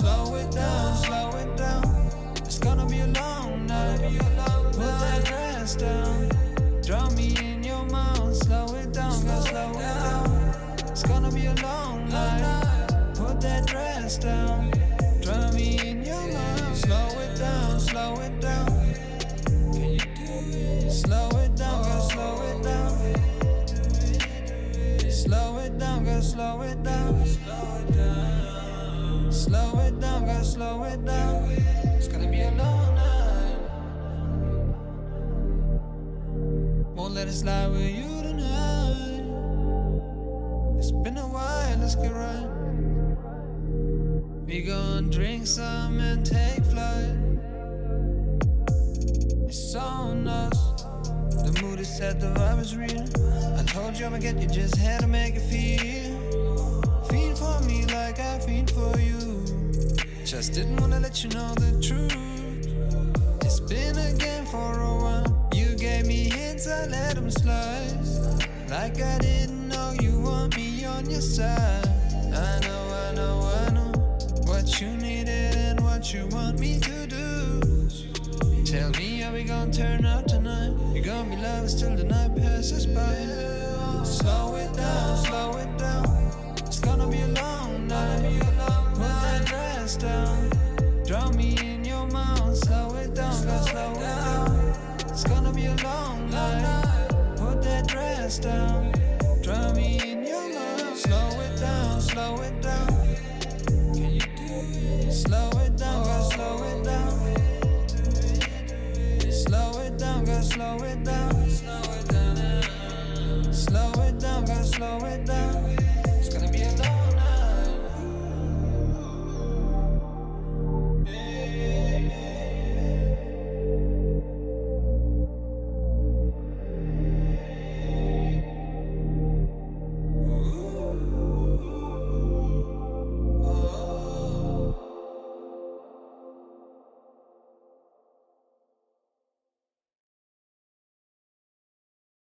Slow it down, slow it down. It's gonna be a long night. Put that dress down. Drown me in your mouth. Slow it down, girl, slow it down. It's gonna be a long night. Put that dress down. Drown me in your mouth. Slow it down, slow it down. Can you do it? Slow it down, girl, slow it down. Slow it down, girl, slow it down. Slow it down, girl, slow it down. It's gonna be a long night. Won't let it slide with you tonight. It's been a while, let's get right. We gon' drink some and take flight. It's on us. The mood is set, the vibe is real. I told you I'ma get you, just had to make it feel. Feed for me like I feed for you. Just didn't wanna let you know the truth. It's been a game for a while. You gave me hints, I let them slide. Like I didn't know you want me on your side. I know what you needed and what you want me to do. Tell me how we gon' turn out tonight. You gon' be lovers till the night passes by. Slow it down, slow it down. It's gonna be a long night. Put that dress down. Drown me in your mouth. Slow it down, girl, slow it down. It's gonna be a long night. Put that dress down. Drown me in your mouth. Slow it down, slow it down. Can you do it? Slow it down, girl, slow it down. Slow it down, girl, slow it down. Slow it down, girl, slow it down.